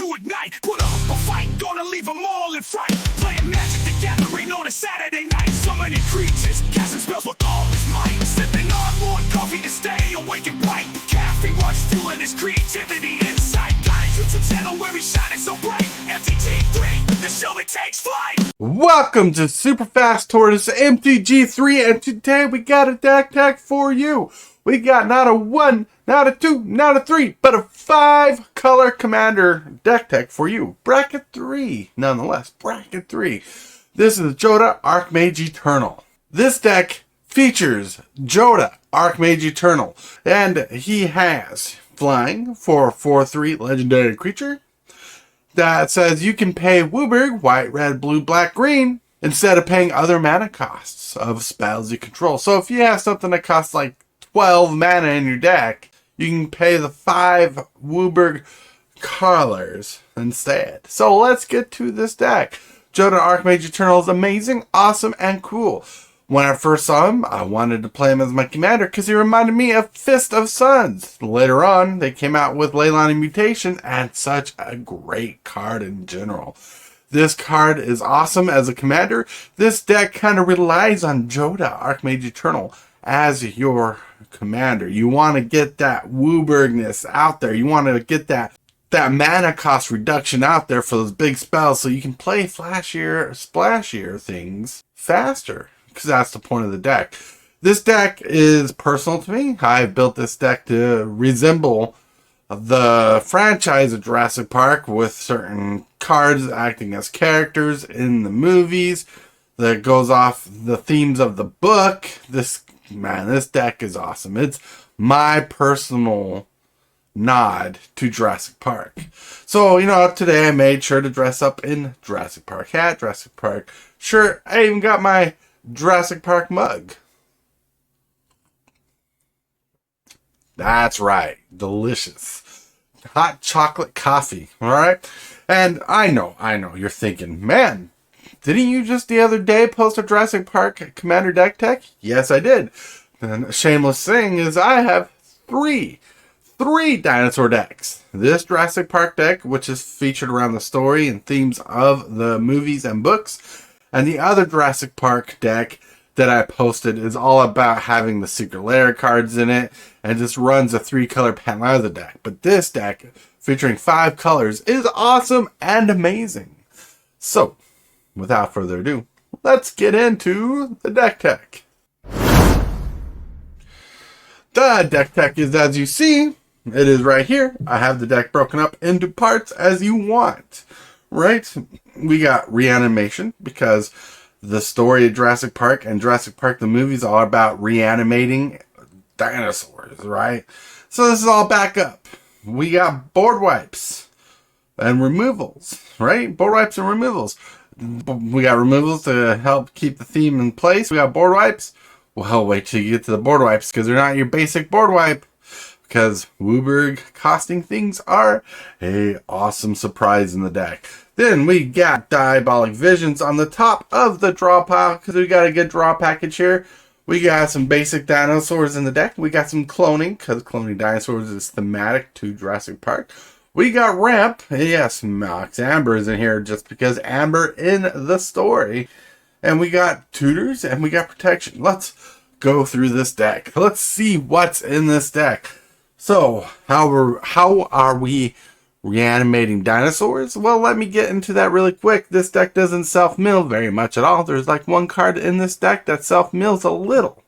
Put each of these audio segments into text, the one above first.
to ignite. Put up a fight, gonna leave them all in fright. Playing Magic the Gathering on a Saturday night. Summoning creatures, casting spells with all his might. Sipping on more coffee to stay awake and bright. Caffeine rush fueling his creativity inside. Got a YouTube channel where he's shining so bright. MTG3, the show that takes flight. Welcome to Super Fast Tortoise MTG3, and today we got a deck tech for you. We got not a 1, not a 2, not a 3, but a 5-color commander deck tech for you. Bracket 3, nonetheless, bracket 3. This is Jodah Archmage Eternal. This deck features Jodah Archmage Eternal, and he has flying for a 4/3 legendary creature that says you can pay WUBRG, white, red, blue, black, green, instead of paying other mana costs of spells you control. So if you have something that costs like 12 mana in your deck, you can pay the 5 WUBRG colors instead. So let's get to this deck. Jodah Archmage Eternal is amazing, awesome, and cool. When I first saw him, I wanted to play him as my commander because he reminded me of Fist of Suns. Later on, they came out with Leyline Mutation, and such a great card in general. This card is awesome as a commander. This deck kind of relies on Jodah Archmage Eternal as your commander. You want to get that WUBRGness out there. You want to get that mana cost reduction out there for those big spells so you can play flashier, splashier things faster. Because that's the point of the deck. This deck is personal to me. I built this deck to resemble the franchise of Jurassic Park, with certain cards acting as characters in the movies that goes off the themes of the book. This deck is awesome. It's my personal nod to Jurassic Park. So, today I made sure to dress up in Jurassic Park hat, Jurassic Park shirt. I even got my Jurassic Park mug. That's right. Delicious. Hot chocolate coffee. Alright? And I know, you're thinking, man, didn't you just the other day post a Jurassic Park Commander deck tech? Yes, I did. And a shameless thing is I have three dinosaur decks. This Jurassic Park deck, which is featured around the story and themes of the movies and books. And the other Jurassic Park deck that I posted is all about having the Secret Lair cards in it, and just runs a 3-color panel out of the deck. But this deck, featuring 5 colors, is awesome and amazing. So, without further ado, let's get into the deck tech. The deck tech is, as you see, it is right here. I have the deck broken up into parts as you want. Right? We got reanimation, because the story of Jurassic Park and Jurassic Park the movies are all about reanimating dinosaurs, right? So this is all back up. We got board wipes and removals, right? Board wipes and removals. We got removals to help keep the theme in place. We got board wipes. Well, wait till you get to the board wipes, because they're not your basic board wipe. Because WUBRG costing things are a awesome surprise in the deck. Then we got Diabolic Visions on the top of the draw pile, because we got a good draw package here. We got some basic dinosaurs in the deck. We got some cloning, because cloning dinosaurs is thematic to Jurassic Park. We got Ramp. Yes, Max Amber is in here just because Amber in the story. And we got Tutors, and we got Protection. Let's go through this deck. Let's see what's in this deck. So, how are we reanimating dinosaurs? Well, let me get into that really quick. This deck doesn't self-mill very much at all. There's like one card in this deck that self-mills a little.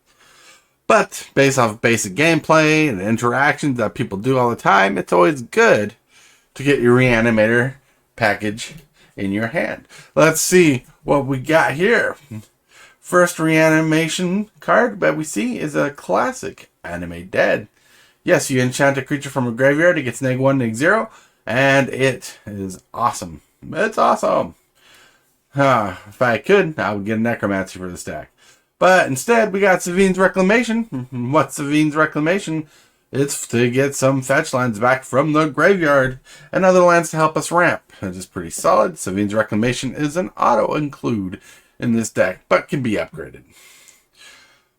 But based off basic gameplay and interactions that people do all the time, it's always good to get your reanimator package in your hand. Let's see what we got here. First reanimation card that we see is a classic Animate Dead. Yes, you enchant a creature from a graveyard. It gets -1, -0, and it is awesome. It's awesome. If I could, I would get a Necromancy for this deck. But instead, we got Savine's Reclamation. What's Savine's Reclamation? It's to get some fetch lands back from the graveyard and other lands to help us ramp. It is pretty solid. Savine's Reclamation is an auto-include in this deck, but can be upgraded.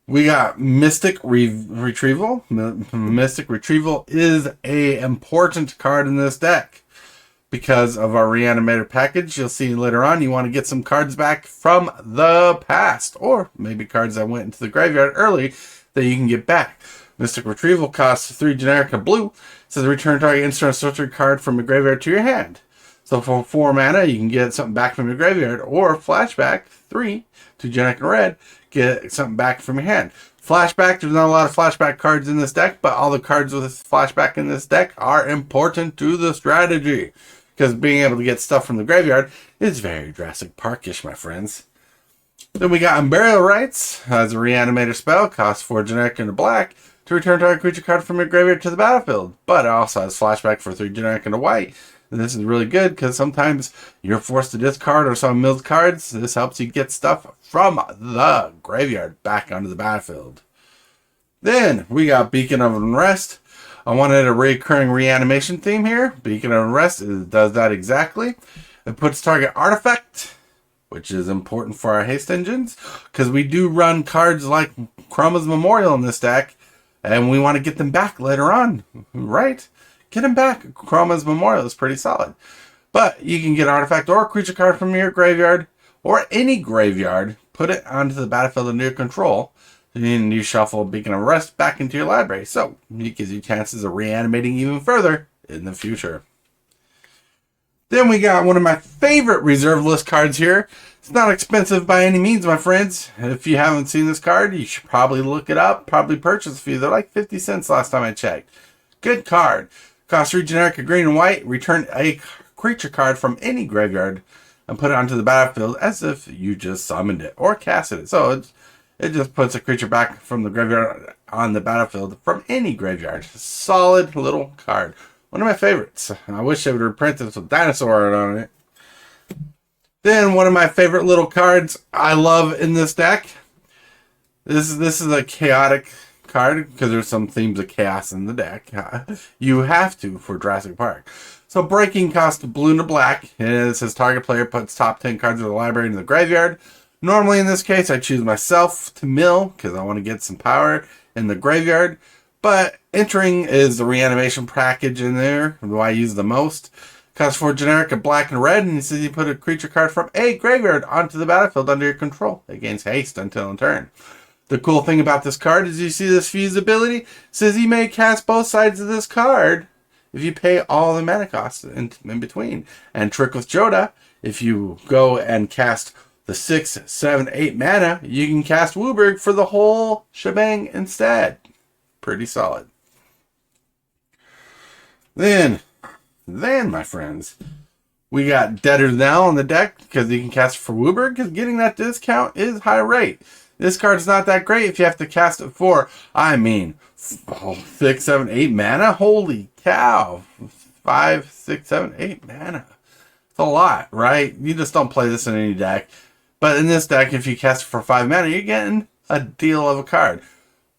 We got Mystic Retrieval. Mystic Retrieval is a important card in this deck because of our Reanimator package. You'll see later on you want to get some cards back from the past, or maybe cards that went into the graveyard early that you can get back. Mystic Retrieval costs 3 generic and blue. It says return target instant or sorcery card from a graveyard to your hand. So for 4 mana, you can get something back from your graveyard, or flashback 3, 2 generic and red, get something back from your hand. Flashback, there's not a lot of flashback cards in this deck, but all the cards with flashback in this deck are important to the strategy, because being able to get stuff from the graveyard is very Jurassic Park-ish, my friends. Then we got Unburial Rites as a Reanimator spell, costs 4 generic and a black, to return target creature card from your graveyard to the battlefield, but it also has flashback for 3 generic and a white. And this is really good because sometimes you're forced to discard or some milled cards. This helps you get stuff from the graveyard back onto the battlefield. Then we got Beacon of Unrest. I wanted a recurring reanimation theme here. Beacon of Unrest does that exactly. It puts target artifact, which is important for our haste engines, because we do run cards like Chroma's Memorial in this deck, and we want to get them back later on, right? Get them back. Chroma's Memorial is pretty solid. But you can get artifact or creature card from your graveyard, or any graveyard, put it onto the battlefield under your control, and you shuffle Beacon of Rest back into your library. So it gives you chances of reanimating even further in the future. Then we got one of my favorite reserve list cards here. It's not expensive by any means, my friends. If you haven't seen this card, you should probably look it up, probably purchase a few. They're like 50 cents last time I checked. Good card. Costs 3 generic, a green and white. Return a creature card from any graveyard and put it onto the battlefield as if you just summoned it or casted it. So it just puts a creature back from the graveyard on the battlefield from any graveyard. Solid little card. One of my favorites. I wish they would reprint this with dinosaur art on it. Then one of my favorite little cards I love in this deck. This is a chaotic card because there's some themes of chaos in the deck. You have to for Jurassic Park. So breaking costs blue and a black, and it says target player puts top 10 cards of the library into the graveyard. Normally in this case I choose myself to mill because I want to get some power in the graveyard, but entering is the reanimation package in there, who I use the most. Costs 4 generic, a black and red, and it says you put a creature card from a graveyard onto the battlefield under your control. It gains haste until in turn. The cool thing about this card is you see this fuse ability. It says you may cast both sides of this card if you pay all the mana costs in between. And trick with Jodah, if you go and cast the 6, 7, 8 mana, you can cast Wooburg for the whole shebang instead. Pretty solid. Then my friends, we got Deader Now on the deck because you can cast it for Wooburg because getting that discount is high rate. This card's not that great if you have to cast it for, 6, 7, 8 mana. Holy cow. 5, 6, 7, 8 mana. It's a lot, right? You just don't play this in any deck. But in this deck, if you cast it for 5 mana, you're getting a deal of a card.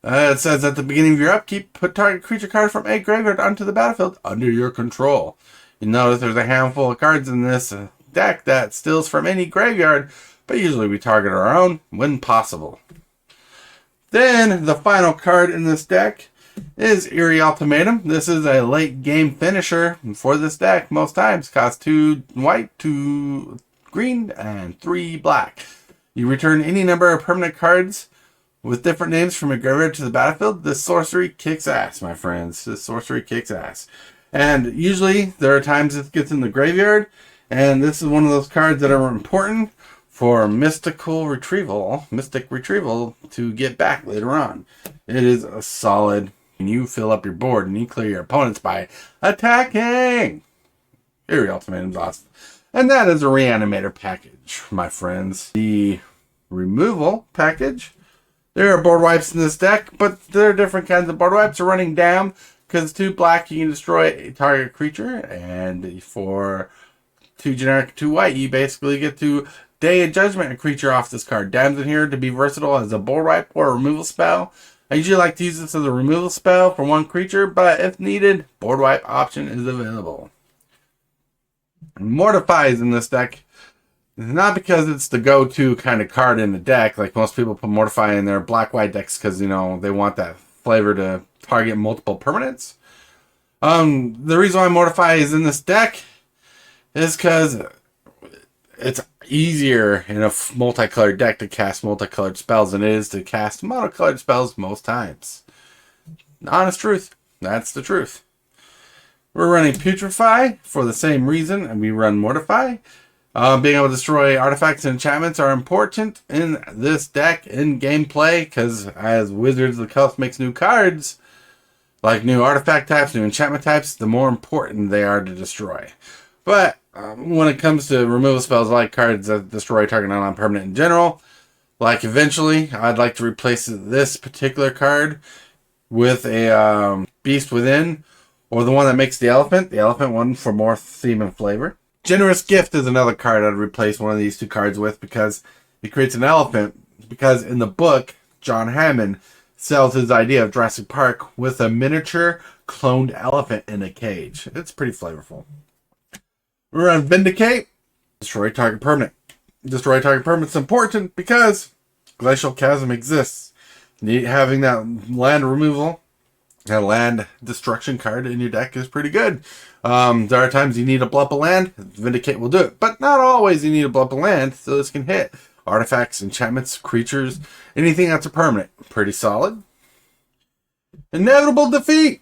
It says at the beginning of your upkeep, put target creature card from a graveyard onto the battlefield under your control. You notice there's a handful of cards in this deck that steals from any graveyard, but usually we target our own when possible. Then the final card in this deck is Eerie Ultimatum. This is a late game finisher for this deck most times. Costs 2 white, 2 green, and 3 black. You return any number of permanent cards with different names from a graveyard to the battlefield. This sorcery kicks ass, my friends. This sorcery kicks ass. And usually there are times it gets in the graveyard, and this is one of those cards that are important for mystic retrieval to get back later on. It is a solid, and you fill up your board and you clear your opponents by attacking. Eerie Ultimatum's awesome. And that is a Reanimator package, my friends. The removal package. There are board wipes in this deck, but there are different kinds of board wipes. Are running down because it's 2 black, you can destroy a target creature, and for 2 generic, 2 white, you basically get to Day of Judgment a creature off this card. Dam's in here to be versatile as a board wipe or a removal spell. I usually like to use this as a removal spell for 1 creature, but if needed, board wipe option is available. Mortify is in this deck. Not because it's the go-to kind of card in the deck, like most people put Mortify in their black-white decks because, you know, they want that flavor to target multiple permanents. The reason why Mortify is in this deck is because it's easier in a multicolored deck to cast multicolored spells than it is to cast monocolored spells most times. Honest truth. That's the truth. We're running Putrefy for the same reason, and we run Mortify. Being able to destroy artifacts and enchantments are important in this deck in gameplay, because as Wizards of the Coast makes new cards, like new artifact types, new enchantment types, the more important they are to destroy. But when it comes to removal spells, like cards that destroy target non-permanent in general, like eventually, I'd like to replace this particular card with a Beast Within, or the one that makes the elephant one for more theme and flavor. Generous Gift is another card I'd replace one of these two cards with, because it creates an elephant. Because in the book, John Hammond sells his idea of Jurassic Park with a miniature cloned elephant in a cage. It's pretty flavorful. We're on Vindicate. Destroy target permanent. Destroy target permanent is important because Glacial Chasm exists. Having that land removal, that land destruction card in your deck is pretty good. There are times you need a blup of land. Vindicate will do it. But not always you need a blup of land, so this can hit artifacts, enchantments, creatures, anything that's a permanent. Pretty solid. Inevitable Defeat.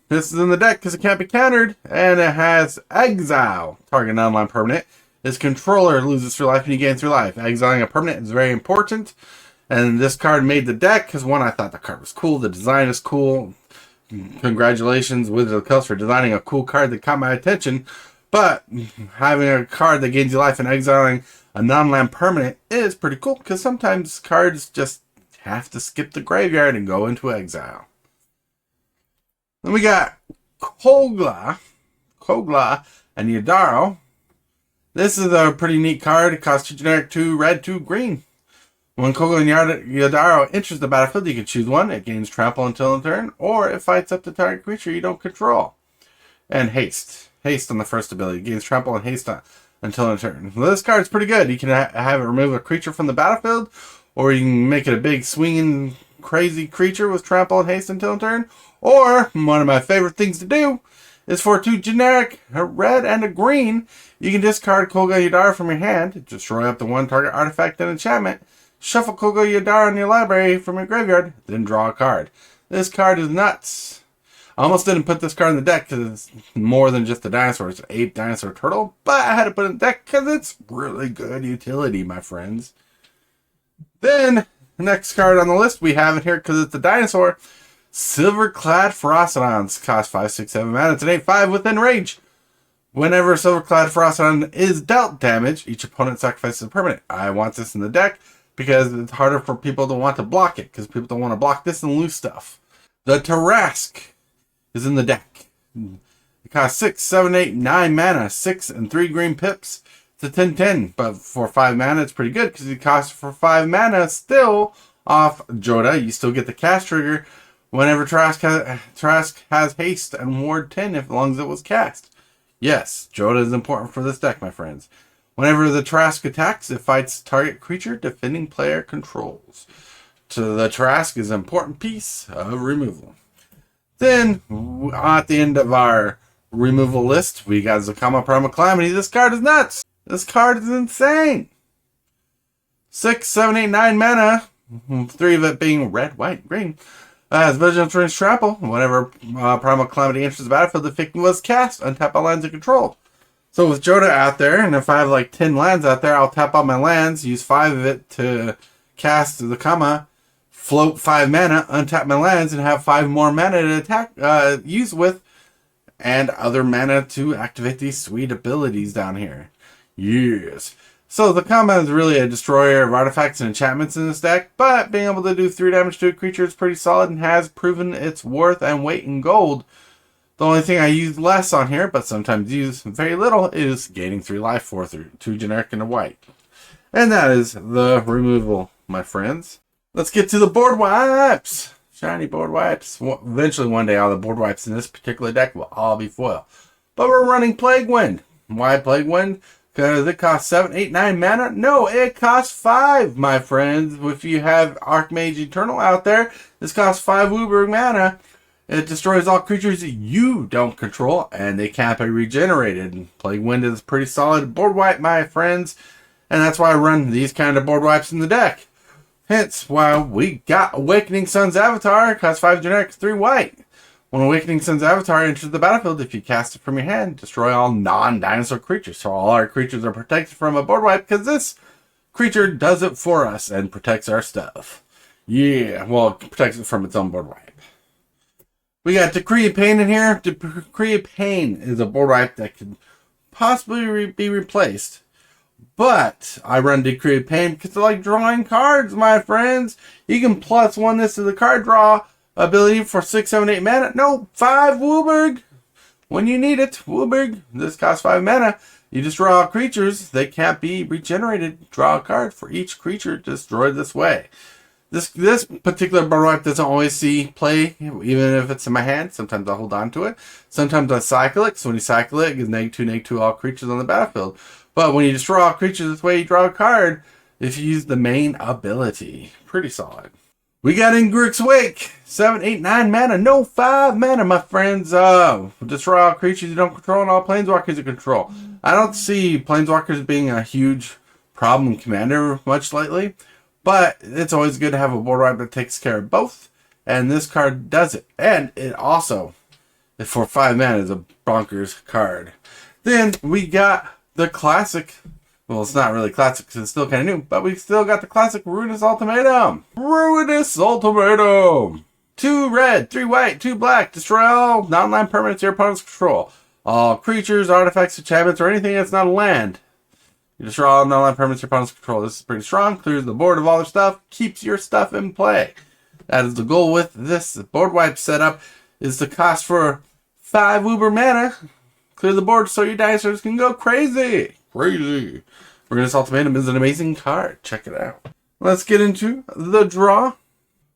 This is in the deck because it can't be countered, and it has Exile. Target non-land permanent. Its controller loses 3 life and you gain 3 life. Exiling a permanent is very important. And this card made the deck because, one, I thought the card was cool. The design is cool. Congratulations, Wizards of the Coast, for designing a cool card that caught my attention. But having a card that gains you life and exiling a non-land permanent is pretty cool, because sometimes cards just have to skip the graveyard and go into exile. Then we got Kogla and Yadaro. This is a pretty neat card. It costs 2 generic, 2 red, 2 green. When Kogla and Yadaro enters the battlefield, you can choose one. It gains trample until end turn, or it fights up the target creature you don't control. And haste. Haste on the first ability. It gains trample and haste until end turn. Well, this card's pretty good. You can have it remove a creature from the battlefield, or you can make it a big swinging crazy creature with trample and haste until end turn. Or, one of my favorite things to do is for 2 generic, a red and a green, you can discard Kogla Yadaro from your hand, destroy up to 1 target artifact and enchantment, shuffle Kogla Yadaro in your library from your graveyard, then draw a card. This card is nuts. I almost didn't put this card in the deck because it's more than just a dinosaur. It's an ape, dinosaur, turtle, but I had to put it in the deck because it's really good utility, my friends. Then, the next card on the list, we have it here because it's a dinosaur. Silverclad Ferocidons. Cost 5, 6, 7 mana. It's an 8/5 within range. Whenever Silverclad Ferocidon is dealt damage, each opponent sacrifices a permanent. I want this in the deck because it's harder for people to want to block it, because people don't want to block this and lose stuff. The Tarrasque is in the deck. It costs 6, 7, 8, 9 mana, 6 and 3 green pips. It's a 10/10, but for 5 mana, it's pretty good because it costs for 5 mana still off Jodah. You still get the cast trigger whenever Tarrasque has haste and ward 10 as long as it was cast. Yes, Jodah is important for this deck, my friends. Whenever the Tarrasque attacks, it fights target creature defending player controls. So the Tarrasque is an important piece of removal. Then, at the end of our removal list, we got Zakama Primal Calamity. This card is nuts. This card is insane. 6, 7, 8, 9 mana. 3 of it being red, white, green. As Vigilance Range Trample, whenever Primal Calamity enters the battlefield, the victim was cast. Untap all lands of control. So with Jodah out there, and if I have like 10 lands out there, I'll tap all my lands, use 5 of it to cast the Kama, float 5 mana, untap my lands, and have 5 more mana to attack, use with, and other mana to activate these sweet abilities down here. Yes. So the Kama is really a destroyer of artifacts and enchantments in this deck, but being able to do 3 damage to a creature is pretty solid and has proven its worth and weight in gold. The only thing I use less on here, but sometimes use very little, is gaining 3 life for 2 generic and a white. And that is the removal, my friends. Let's get to the board wipes. Shiny board wipes. Well, eventually one day all the board wipes in this particular deck will all be foil. But we're running Plague Wind. Why Plague Wind? Because it costs 7, 8, 9 mana? No, it costs 5, my friends. If you have Archmage Eternal out there, this costs 5 Uber mana. It destroys all creatures you don't control, and they can't be regenerated. Plague Wind is pretty solid board wipe, my friends, and that's why I run these kind of board wipes in the deck. Hence why we got Awakening Sun's Avatar, costs 5 generic, 3 white. When Awakening Sun's Avatar enters the battlefield, if you cast it from your hand, destroy all non-dinosaur creatures. So all our creatures are protected from a board wipe, because this creature does it for us and protects our stuff. Yeah, well, it protects it from its own board wipe. We got Decree of Pain in here. Decree of Pain is a board wipe that could possibly be replaced. But I run Decree of Pain because I like drawing cards, my friends. You can +1 this to the card draw ability for 6, 7, 8 mana. No, 5 Wooburg. When you need it, Wooburg. This costs 5 mana. You just draw creatures. They can't be regenerated. Draw a card for each creature destroyed this way. This particular board wipe doesn't always see play, even if it's in my hand. Sometimes I hold on to it. Sometimes I cycle it. So when you cycle it, it gives -2/-2 all creatures on the battlefield. But when you destroy all creatures this way, you draw a card if you use the main ability. Pretty solid. We got Ingrick's Wake. 7, 8, 9 mana. No, 5 mana, my friends. Destroy all creatures you don't control and all planeswalkers you control. I don't see planeswalkers being a huge problem in Commander much lately. But it's always good to have a board wipe that takes care of both. And this card does it. And it also, for 5 mana, is a bonkers card. Then we got the classic. Well, it's not really classic because it's still kind of new. But we still got the classic Ruinous Ultimatum. Ruinous Ultimatum. 2 red, 3 white, 2 black. Destroy all non-land permanents your opponent's control. All creatures, artifacts, enchantments, or anything that's not a land. You destroy all non-land permanents your opponent's control. This is pretty strong. Clears the board of all their stuff. Keeps your stuff in play. That is the goal with this board wipe setup. Is the cost for 5 Uber mana. Clear the board so your dinosaurs can go crazy. Crazy. Ruinous Ultimatum is an amazing card. Check it out. Let's get into the draw.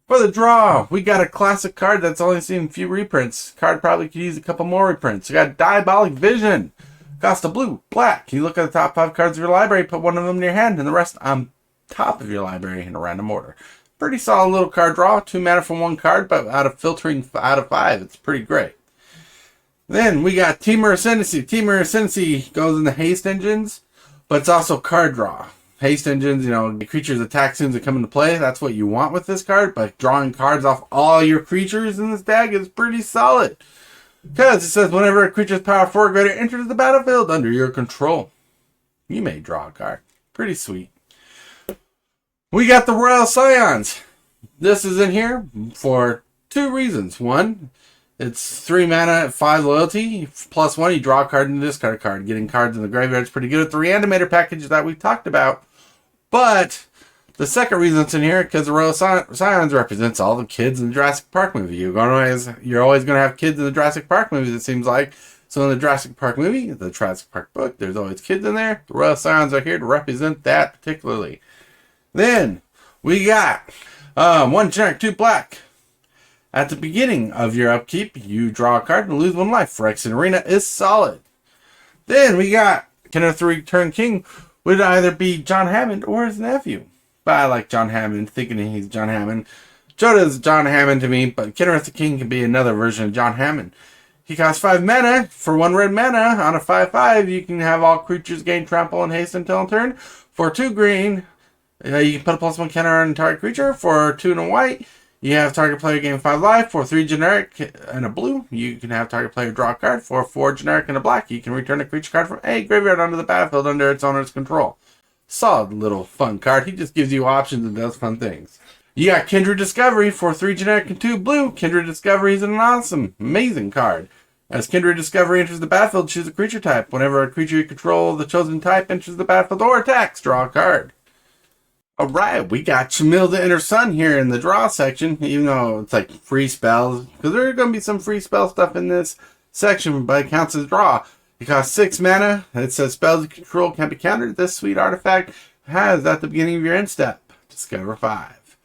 For the draw, we got a classic card that's only seen a few reprints. Card probably could use a couple more reprints. We got Diabolic Vision. Cost a blue, black. You look at the top 5 cards of your library, put one of them in your hand, and the rest on top of your library in a random order. Pretty solid little card draw. 2 mana from 1 card, but out of filtering out of 5, it's pretty great. Then we got Temur Ascendancy. Temur Ascendancy goes in the haste engines, but it's also card draw. Haste engines, the creatures attack soon as they come into play. That's what you want with this card, but drawing cards off all your creatures in this deck is pretty solid. Because it says whenever a creature's power 4 or greater enters the battlefield under your control, you may draw a card. Pretty sweet. We got the Royal Scions. This is in here for 2 reasons. One, it's 3 mana at 5 loyalty. +1, you draw a card and discard a card. Getting cards in the graveyard is pretty good with the Reanimator package that we talked about. But the second reason it's in here because the Royal Scions represents all the kids in the Jurassic Park movie. You're always going to have kids in the Jurassic Park movies, it seems like. So in the Jurassic Park movie, the Jurassic Park book, there's always kids in there. The Royal Scions are here to represent that particularly. Then we got 1 generic, 2 black. At the beginning of your upkeep, you draw a card and lose 1 life. Phyrexian Arena is solid. Then we got Kenneth the Return King. Would either be John Hammond or his nephew. But I like John Hammond, thinking he's John Hammond. Jodah is John Hammond to me, but Kenneth the King can be another version of John Hammond. He costs 5 mana. For 1 red mana, on a 5/5, you can have all creatures gain trample and haste until turn. For 2 green, you can put a +1 counter on target creature. For 2 and a white, you have target player gain 5 life. For 3 generic and a blue, you can have target player draw a card. For 4 generic and a black, you can return a creature card from a graveyard onto the battlefield under its owner's control. Solid little fun card. He just gives you options and does fun things. You got Kindred Discovery. For 3 generic and 2 blue. Kindred Discovery is an awesome, amazing card. As Kindred Discovery enters the battlefield, choose a creature type. Whenever a creature you control of the chosen type enters the battlefield or attacks, draw a card. Alright, we got Shamil the Inner Sun here in the draw section, even though it's like free spells, because there are going to be some free spell stuff in this section, but it counts as draw. It costs 6 mana. It says spells you control can't be countered. This sweet artifact has at the beginning of your end step. Discover 5.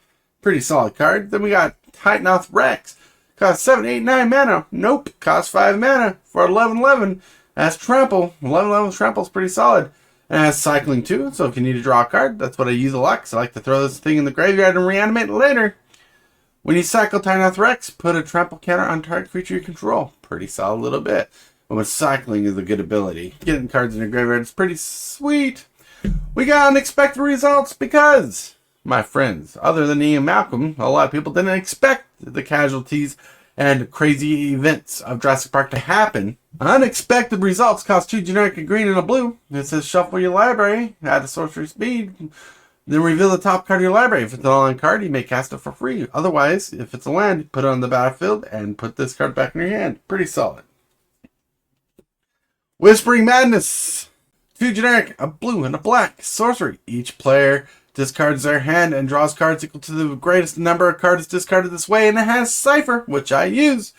Pretty solid card. Then we got Titanoth Rex. Costs 7, 8, 9 mana. Nope. Costs 5 mana for 11/11. That's Trample. 11/11 Trample is pretty solid. And it has Cycling too, so if you need to draw a card, that's what I use a lot, because I like to throw this thing in the graveyard and reanimate it later. When you cycle Tynoth Rex, put a trample counter on target creature you control. Pretty solid little bit. But when cycling is a good ability. Getting cards in your graveyard is pretty sweet. We got unexpected results because, my friends, other than Ian Malcolm, a lot of people didn't expect the casualties and crazy events of Jurassic Park to happen. Unexpected results cost 2 generic, a green and a blue. It says shuffle your library, add a sorcery speed, then reveal the top card of your library. If it's an all-in card, you may cast it for free. Otherwise, if it's a land, put it on the battlefield and put this card back in your hand. Pretty solid. Whispering Madness. 2 generic, a blue and a black. Sorcery. Each player discards their hand and draws cards equal to the greatest number of cards discarded this way, and it has Cipher, which I use.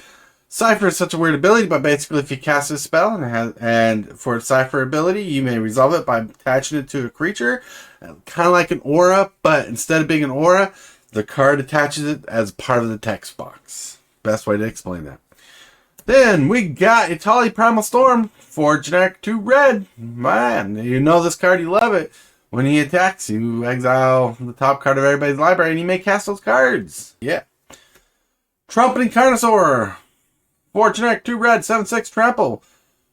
Cipher is such a weird ability, but basically if you cast a spell and for its Cipher ability, you may resolve it by attaching it to a creature, kind of like an aura, but instead of being an aura, the card attaches it as part of the text box. Best way to explain that. Then we got Itali Primal Storm, 4 generic, 2 red. Man, you know this card, you love it. When he attacks, you exile the top card of everybody's library and you may cast those cards. Yeah. Trumpeting Carnosaur, 4 generic, 2 red, 7/6 trample.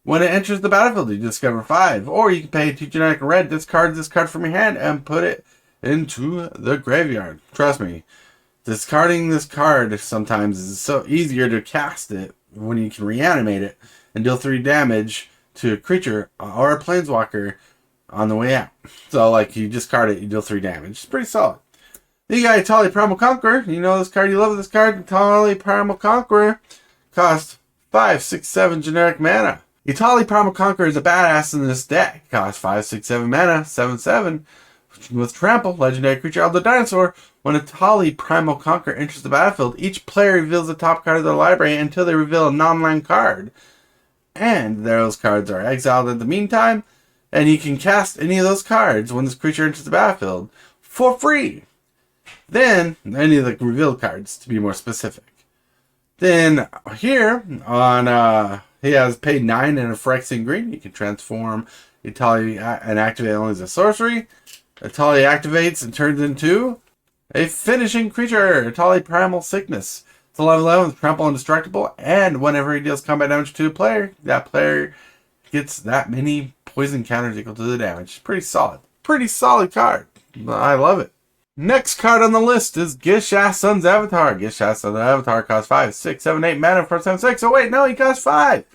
When it enters the battlefield, you discover 5. Or you can pay 2 generic and red, discard this card from your hand, and put it into the graveyard. Trust me, discarding this card sometimes is so easier to cast it when you can reanimate it and deal 3 damage to a creature or a planeswalker on the way out. So, like, you discard it, you deal 3 damage. It's pretty solid. Then you got Itali Primal Conqueror. You know this card, you love this card. Itali Primal Conqueror costs 5, 6, 7 generic mana. Itali Primal Conqueror is a badass in this deck. Costs 5, 6, 7 mana, 7/7. With Trample, legendary creature Elder Dinosaur. When Itali Primal Conqueror enters the battlefield, each player reveals the top card of their library until they reveal a non-land card. And those cards are exiled in the meantime. And you can cast any of those cards when this creature enters the battlefield for free. Then, any of the revealed cards, to be more specific. Then, here, on he has paid 9 and a Phyrexian green. You can transform Itali and activate only as a sorcery. Itali activates and turns into a finishing creature, Itali Primal Sickness. It's 11/11 with trample indestructible, and whenever he deals combat damage to a player, that player gets that many poison counters equal to the damage. Pretty solid. Pretty solid card. I love it. Next card on the list is Gishath Sun's Avatar. Gishath Sun's Avatar costs 5, 6, 7, 8 mana for 7/6. Oh wait, no, he costs 5.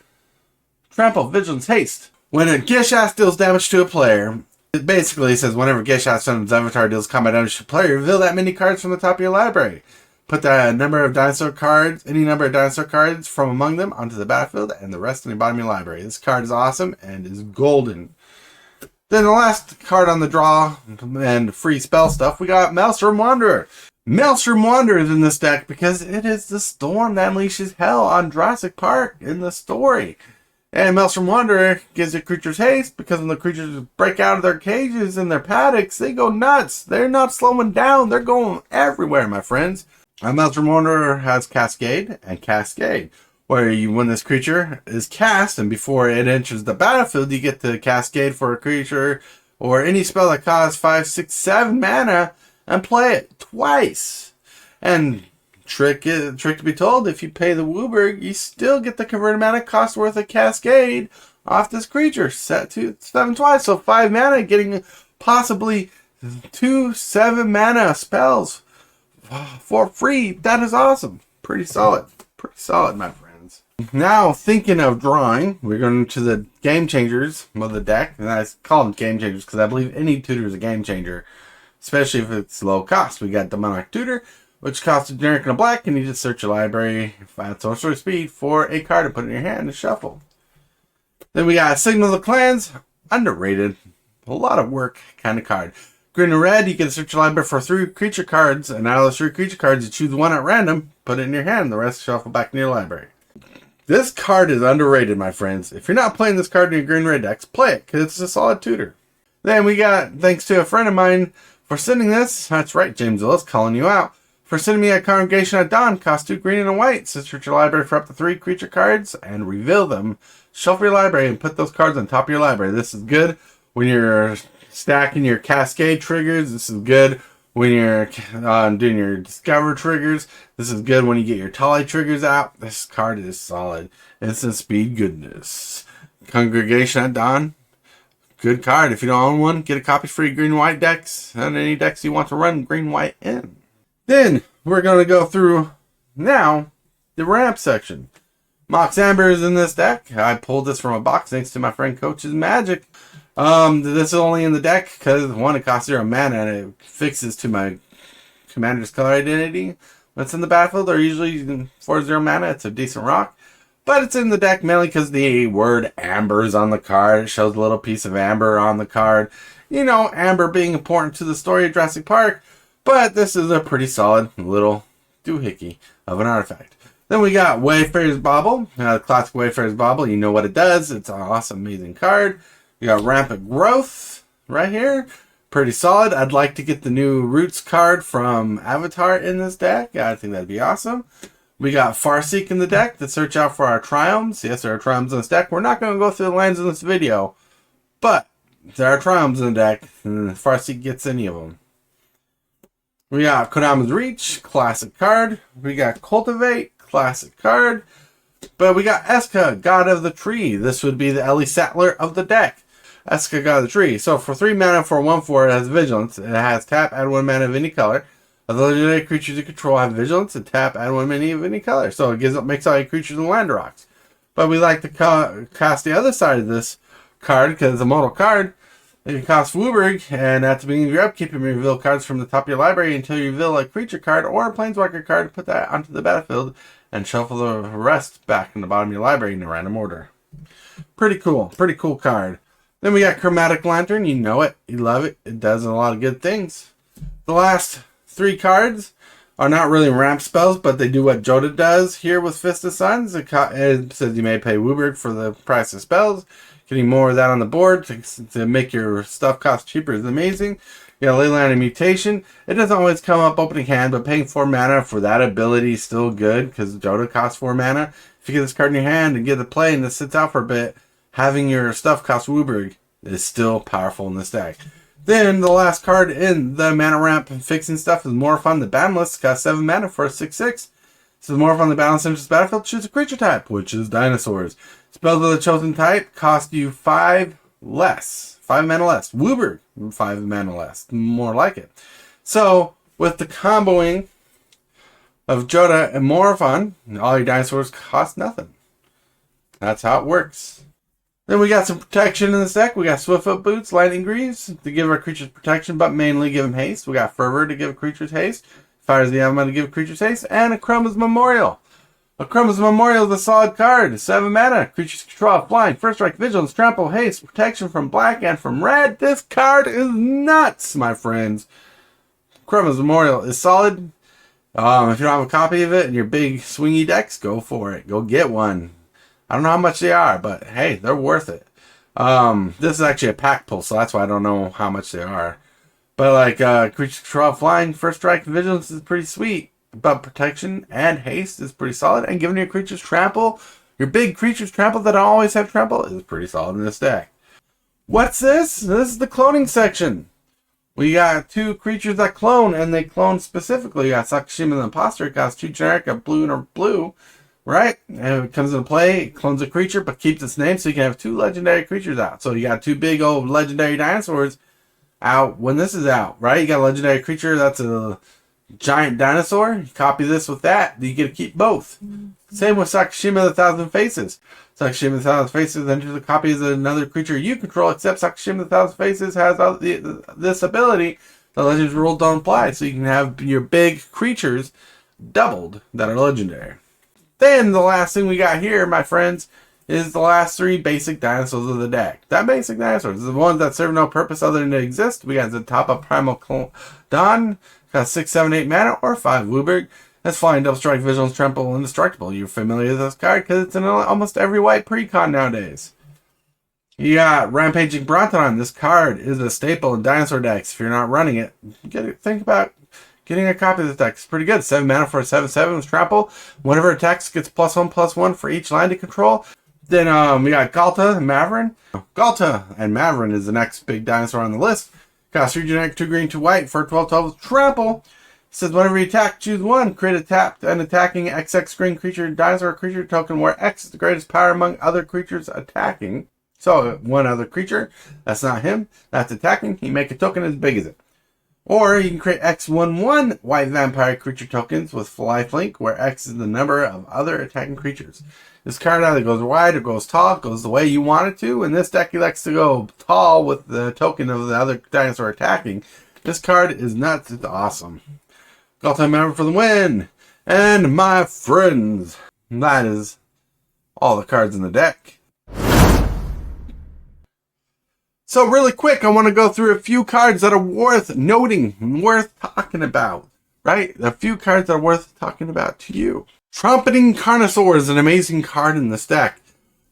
Trample, Vigilance, Haste. When a Gishath deals damage to a player, it basically says whenever Gishath Sun's Avatar deals combat damage to a player, reveal that many cards from the top of your library. Put the number of dinosaur cards, any number of dinosaur cards from among them onto the battlefield and the rest in the bottom of your library. This card is awesome and is golden. Then the last card on the draw and free spell stuff, we got Maelstrom Wanderer. Maelstrom Wanderer is in this deck because it is the storm that unleashes hell on Jurassic Park in the story. And Maelstrom Wanderer gives your creatures haste because when the creatures break out of their cages and their paddocks, they go nuts. They're not slowing down. They're going everywhere, my friends. Maelstrom Wanderer has Cascade and Cascade, where when this creature is cast and before it enters the battlefield, you get to Cascade for a creature or any spell that costs 5, 6, 7 mana and play it twice. And trick to be told, if you pay the Wooburg, you still get the converted mana cost worth of Cascade off this creature, set to 7 twice. So 5 mana, getting possibly 2 7 mana spells for free. That is awesome. Pretty solid. Pretty solid, my friends. Now, thinking of drawing, we're going to the game changers of the deck. And I call them game changers because I believe any tutor is a game changer, especially if it's low cost. We got the Monarch Tutor, which costs a generic and a black, and you just search your library, find sorcery speed for a card to put in your hand and shuffle. Then we got Signal of the Clans, underrated, a lot of work kind of card. Green and red, you can search your library for 3 creature cards, and out of those 3 creature cards, you choose one at random, put it in your hand, the rest shuffle back in your library. This card is underrated, my friends. If you're not playing this card in your green red decks, play it, because it's a solid tutor. Then we got, thanks to a friend of mine for sending this, that's right, James Willis, calling you out, for sending me a Congregation at Dawn, cost 2 green and a white. Search your library for up to 3 creature cards, and reveal them. Shuffle your library and put those cards on top of your library. This is good when you're stacking your Cascade triggers. This is good when you're doing your Discover triggers. This is good when you get your Tolly triggers out. This card is solid. Instant speed goodness. Congregation at Dawn. Good card. If you don't own one, get a copy for your green-white decks and any decks you want to run green-white in. Then we're going to go through now the ramp section. Mox Amber is in this deck. I pulled this from a box thanks to my friend Coach's Magic. This is only in the deck because, one, it costs 0 mana and it fixes to my commander's color identity. When it's in the battlefield, they're usually 4/0 mana. It's a decent rock. But it's in the deck mainly because the word amber is on the card. It shows a little piece of amber on the card. You know, amber being important to the story of Jurassic Park. But this is a pretty solid little doohickey of an artifact. Then we got Wayfarer's Bauble. Classic Wayfarer's Bauble. You know what it does. It's an awesome, amazing card. We got Rampant Growth right here. Pretty solid. I'd like to get the new Roots card from Avatar in this deck. I think that'd be awesome. We got Farseek in the deck to search out for our Triumphs. Yes, there are Triumphs in this deck. We're not going to go through the lands in this video, but there are Triumphs in the deck, and Farseek gets any of them. We got Kodama's Reach, classic card. We got Cultivate, classic card. But we got Eska, God of the Tree. This would be the Ellie Sattler of the deck. Eska, God of the Tree. So for 3 mana for 1/4, it has Vigilance. It has tap, add 1 mana of any color. Other legendary creatures you control have Vigilance and tap, add 1 mana of any color. So it makes all your creatures and land rocks. But we like to cast the other side of this card because it's a modal card. It can cost Wooburg, and at the beginning of your upkeep, you may reveal cards from the top of your library until you reveal a creature card or a planeswalker card. Put that onto the battlefield and shuffle the rest back in the bottom of your library in a random order. Pretty cool card. Then we got Chromatic Lantern. You know it, you love it. It does a lot of good things. The last 3 cards are not really ramp spells, but they do what Jodah does here with Fist of Suns. It says you may pay Wooburg for the price of spells. Getting more of that on the board to make your stuff cost cheaper is amazing. You got Leyline and Mutation. It doesn't always come up opening hand, but paying 4 mana for that ability is still good because Jodah costs 4 mana. If you get this card in your hand and get it play and it sits out for a bit, having your stuff cost Wooburg is still powerful in this deck. Then the last card in the mana ramp and fixing stuff is Morphon the Boundless. Costs 7 mana for a 6/6. So Morphon the Boundless enters the battlefield, choose a creature type, which is dinosaurs. Spells of the chosen type cost you 5 less. 5 mana less. Wooburg, 5 mana less. More like it. So, with the comboing of Jodah and Morphon, all your dinosaurs cost nothing. That's how it works. Then we got some protection in this deck. We got Swiftfoot Boots, Lightning Greaves to give our creatures protection, but mainly give them haste. We got Fervor to give creatures haste. Fires the Element to give creatures haste. And a Chroma's Memorial. A Chroma's Memorial is a solid card. 7 mana. Creatures control flying, first strike, vigilance, trample, haste, protection from black and from red. This card is nuts, my friends. Chroma's Memorial is solid. If you don't have a copy of it in your big swingy decks, go for it. Go get one. I don't know how much they are, but hey, they're worth it. This is actually a pack pull, so that's why I don't know how much they are. But like creatures control flying, first strike, and vigilance is pretty sweet. But protection and haste is pretty solid. And giving your creatures trample, your big creatures trample that always have trample, is pretty solid in this deck. What's this? This is the cloning section. We got 2 creatures that clone, and they clone specifically. You got Sakashima the Imposter. It costs 2 generic, a blue and a blue. Right? And it comes into play, it clones a creature, but keeps its name, so you can have 2 legendary creatures out. So you got 2 big old legendary dinosaurs out when this is out, right? You got a legendary creature that's a giant dinosaur. You copy this with that, you get to keep both. Same with Sakashima the Thousand Faces. Sakashima the Thousand Faces enters a copy as another creature you control, except Sakashima the Thousand Faces has this ability. The Legends rule don't apply, so you can have your big creatures doubled that are legendary. Then the last thing we got here, my friends, is the last 3 basic dinosaurs of the deck. That basic dinosaurs, the ones that serve no purpose other than to exist. We got the top of Primal Dawn, got 6, 7, 8 mana, or 5 Wooburg. That's flying, double strike, vigilance, trample, indestructible. You're familiar with this card because it's in almost every white precon nowadays. You got Rampaging Brontodon. This card is a staple in dinosaur decks. If you're not running it, think about getting a copy of this deck. It's pretty good. 7 mana for a 7/7 with trample. Whenever it attacks, gets +1/+1 for each line to control. Then we got Galta and Maverin. Galta and Maverin is the next big dinosaur on the list. Cost 3 generic, 2 green, 2 white for 12/12 trample. It says whenever you attack, choose one. Create a tapped and attacking XX green creature, dinosaur creature token where X is the greatest power among other creatures attacking. So one other creature, that's not him, that's attacking. You make a token as big as it. Or you can create X11 white vampire creature tokens with lifelink, where X is the number of other attacking creatures. This card either goes wide or goes tall, goes the way you want it to. In this deck, he likes to go tall with the token of the other dinosaur attacking. This card is nuts. It's awesome. Call time member for the win. And my friends, that is all the cards in the deck. So really quick, I want to go through a few cards that are worth noting, worth talking about, right? A few cards that are worth talking about to you. Trumpeting Carnosaur is an amazing card in this deck.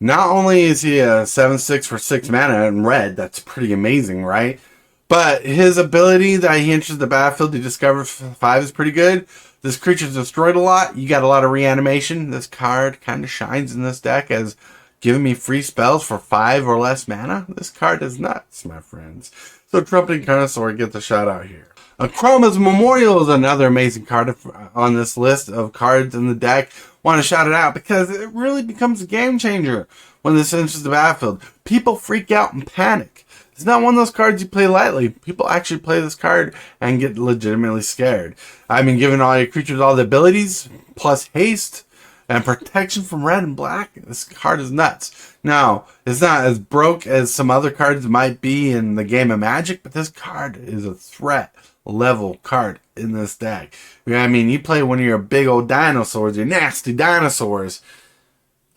Not only is he a 7/6 for 6 mana in red, that's pretty amazing, right? But his ability that he enters the battlefield to discover 5 is pretty good. This creature's destroyed a lot. You got a lot of reanimation. This card kind of shines in this deck as giving me free spells for 5 or less mana. This card is nuts, my friends. So Trumpeting Carnosaur gets a shout out here. Chroma's Memorial is another amazing card on this list of cards in the deck. Want to shout it out because it really becomes a game changer when this enters the battlefield. People freak out and panic. It's not one of those cards you play lightly. People actually play this card and get legitimately scared. I mean, giving all your creatures all the abilities, plus haste, and protection from red and black, this card is nuts. Now, it's not as broke as some other cards might be in the game of Magic, but this card is a threat level card in this deck. I mean, you play one of your big old dinosaurs, your nasty dinosaurs,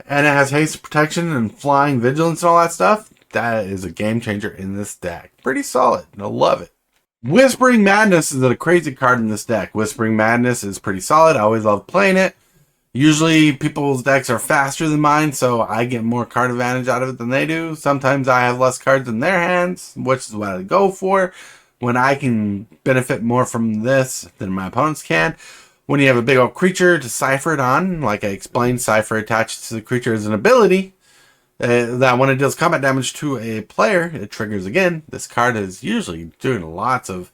and it has haste, protection, and flying vigilance and all that stuff. That is a game changer in this deck. Pretty solid. I love it. Whispering Madness is a crazy card in this deck. Whispering Madness is pretty solid. I always love playing it. Usually people's decks are faster than mine, so I get more card advantage out of it than they do. Sometimes I have less cards in their hands, which is what I go for, when I can benefit more from this than my opponents can. When you have a big old creature to cipher it on, like I explained, cipher attached to the creature as an ability, that when it deals combat damage to a player, it triggers again. This card is usually doing lots of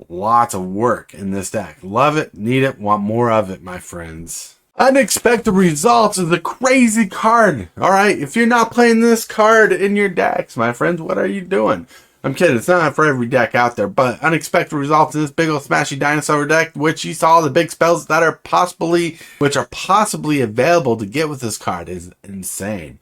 work in this deck. Love it, need it, want more of it, my friends. Unexpected Results is a crazy card. Alright, if you're not playing this card in your decks, my friends, what are you doing? I'm kidding, it's not for every deck out there, but Unexpected Results in this big old smashy dinosaur deck, which you saw the big spells that are possibly available to get with this card, is insane.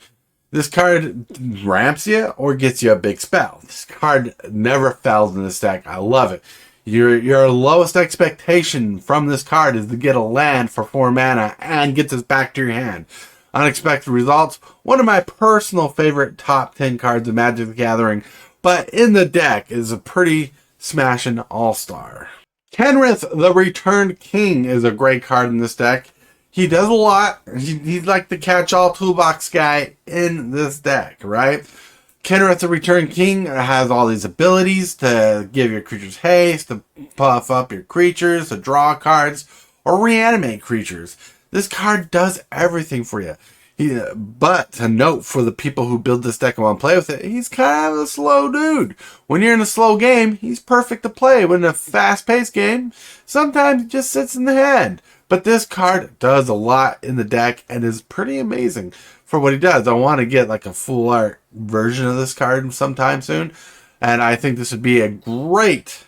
This card ramps you or gets you a big spell. This card never fails in this deck. I love it. Your lowest expectation from this card is to get a land for 4 mana and get this back to your hand. Unexpected Results, one of my personal favorite top 10 cards of Magic the Gathering, but in the deck is a pretty smashing all-star. Kenrith the Returned King is a great card in this deck. He does a lot. He's like the catch-all toolbox guy in this deck, right? Kenrith the Returned King has all these abilities to give your creatures haste, to puff up your creatures, to draw cards, or reanimate creatures. This card does everything for you. But to note for the people who build this deck and want to play with it, he's kind of a slow dude. When you're in a slow game, he's perfect to play. When in a fast-paced game, sometimes it just sits in the hand. But this card does a lot in the deck and is pretty amazing for what he does. I want to get like a full art version of this card sometime soon. And I think this would be a great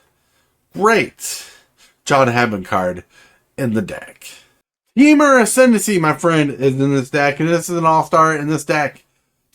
Jodah Archmage card in the deck. Temur Ascendancy, my friend, is in this deck. And this is an all-star in this deck.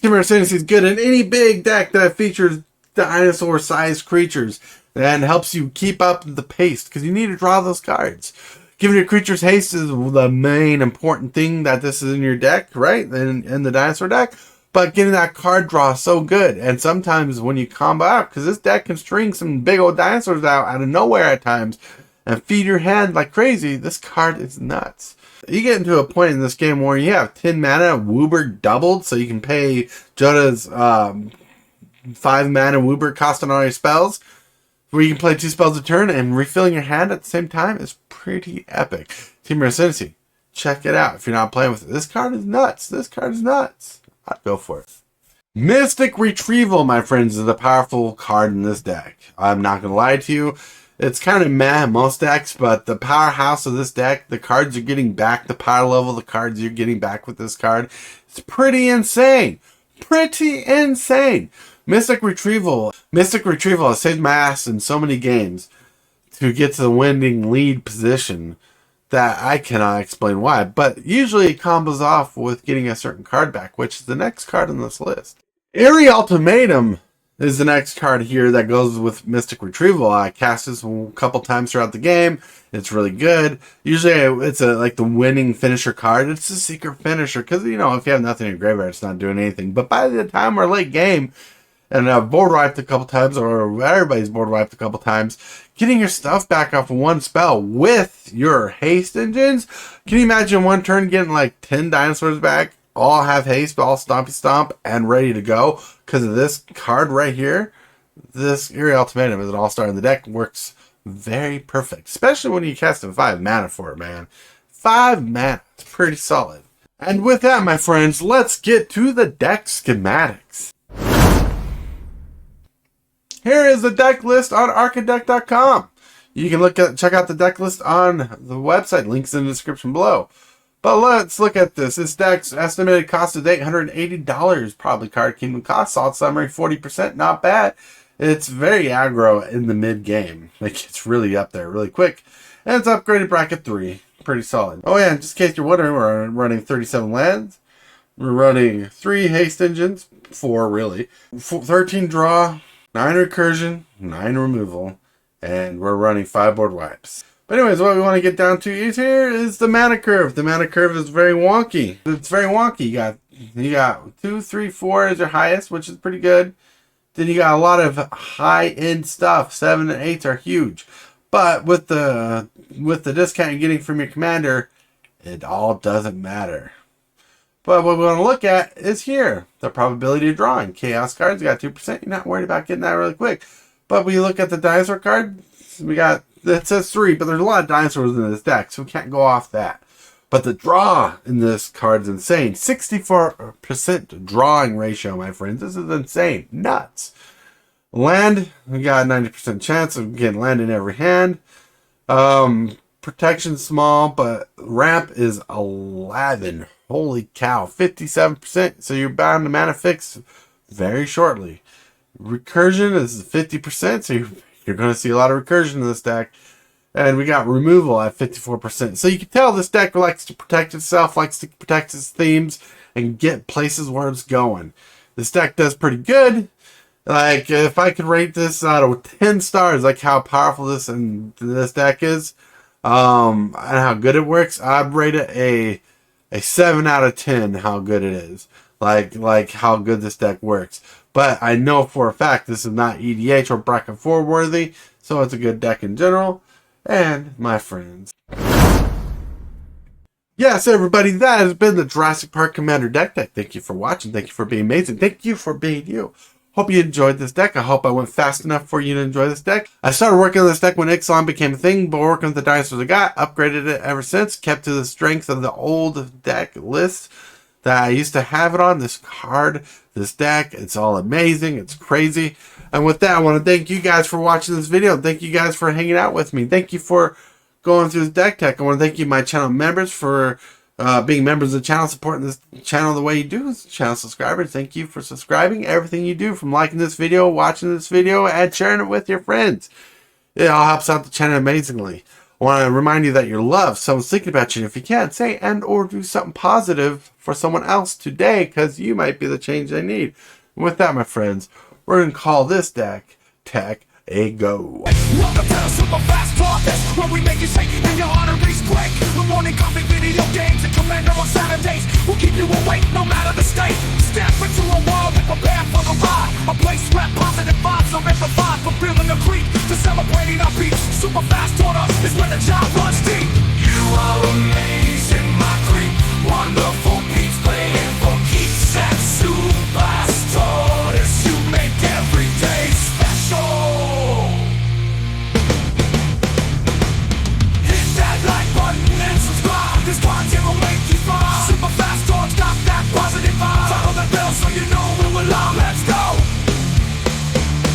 Temur Ascendancy is good in any big deck that features dinosaur-sized creatures. And helps you keep up the pace because you need to draw those cards. Giving your creatures haste is the main important thing that this is in your deck, right? In the dinosaur deck. But getting that card draw is so good. And sometimes when you combo out, because this deck can string some big old dinosaurs out of nowhere at times and feed your hand like crazy, this card is nuts. You get into a point in this game where you have 10 mana, Woober doubled, so you can pay Jodah's 5 mana Woober cost on all your spells, where you can play 2 spells a turn and refilling your hand at the same time is pretty epic. Temur Ascendancy, check it out if you're not playing with it. This card is nuts. I'd go for it. Mystic Retrieval, my friends, is a powerful card in this deck. I'm not going to lie to you. It's kind of meh in most decks, but the powerhouse of this deck, the cards you're getting back, the power level, the cards you're getting back with this card, it's pretty insane. Pretty insane. Mystic Retrieval has saved my ass in so many games to get to the winning lead position that I cannot explain why. But usually it combos off with getting a certain card back, which is the next card on this list. Eerie Ultimatum is the next card here that goes with Mystic Retrieval. I cast this a couple times throughout the game. It's really good. Usually it's like the winning finisher card. It's a secret finisher because, if you have nothing in your graveyard, it's not doing anything. But by the time we're late game, and I've board wiped a couple times, or everybody's board wiped a couple times, getting your stuff back off of one spell with your haste engines. Can you imagine one turn getting like 10 dinosaurs back? All have haste, all stompy stomp, and ready to go. Because of this card right here, this Eerie Ultimatum is an all-star in the deck. Works very perfect. Especially when you cast a 5 mana for it, man. 5 mana. It's pretty solid. And with that, my friends, let's get to the deck schematics. Here is the deck list on archadeck.com. You can check out the deck list on the website. Links in the description below. But let's look at this. This deck's estimated cost is $880. Probably Card Kingdom cost. Solid summary, 40%. Not bad. It's very aggro in the mid-game. Like, it's really up there really quick. And it's upgraded bracket 3. Pretty solid. Oh yeah, just in case you're wondering, we're running 37 lands. We're running 3 haste engines. 4, really. 13 draw. 9 recursion. 9 removal. And we're running 5 board wipes. But anyways, what we want to get down to is the mana curve. The mana curve is very wonky. It's very wonky. You got 2, 3, 4 as your highest, which is pretty good. Then you got a lot of high-end stuff. 7 and 8s are huge. But with the discount you're getting from your commander, it all doesn't matter. But what we want to look at is here. The probability of drawing. Chaos cards, you got 2%. You're not worried about getting that really quick. But when you look at the dinosaur card, it says 3, but there's a lot of dinosaurs in this deck, so we can't go off that. But the draw in this card is insane. 64% drawing ratio, my friends. This is insane. Nuts. Land, we got a 90% chance of getting land in every hand. Protection small, but ramp is 11. Holy cow. 57%, so you're bound to mana fix very shortly. Recursion is 50%, so you're going to see a lot of recursion in this deck. And we got removal at 54%. So you can tell this deck likes to protect itself, likes to protect its themes, and get places where it's going. This deck does pretty good. Like, if I could rate this out of 10 stars, like how powerful this deck is, and how good it works, I'd rate it a 7 out of 10, how good it is. Like how good this deck works. But I know for a fact this is not EDH or bracket 4 worthy, so it's a good deck in general. And my friends, yes, everybody, that has been the Jurassic Park Commander deck. Thank you for watching. Thank you for being amazing. Thank you for being you. Hope you enjoyed this deck. I hope I went fast enough for you to enjoy this deck. I started working on this deck when Ixalan became a thing, but working with the dinosaurs I got, upgraded it ever since, kept to the strength of the old deck list that I used to have it on. This card, this deck, it's all amazing. It's crazy. And with that, I want to thank you guys for watching this video. Thank you guys for hanging out with me. Thank you for going through this deck tech. I want to thank you, my channel members, for being members of the channel, supporting this channel the way you do. Channel subscribers, thank you for subscribing. Everything you do, from liking this video, watching this video, and sharing it with your friends. It all helps out the channel amazingly. I want to remind you that you're loved. Someone's thinking about you. If you can, say and or do something positive for someone else today, because you might be the change they need. And with that, my friends, we're going to call this deck Tech a Go. Welcome to the Super Fast Tortoise, where we make you shake and your arteries break. The morning coffee, video games, and Commander on Saturdays will keep you awake no matter the state. Step into a world and prepare for the ride. A place where positive vibes are amplified, fulfilling the creep to celebrating our peaks. Super Fast Tortoise is where the job runs.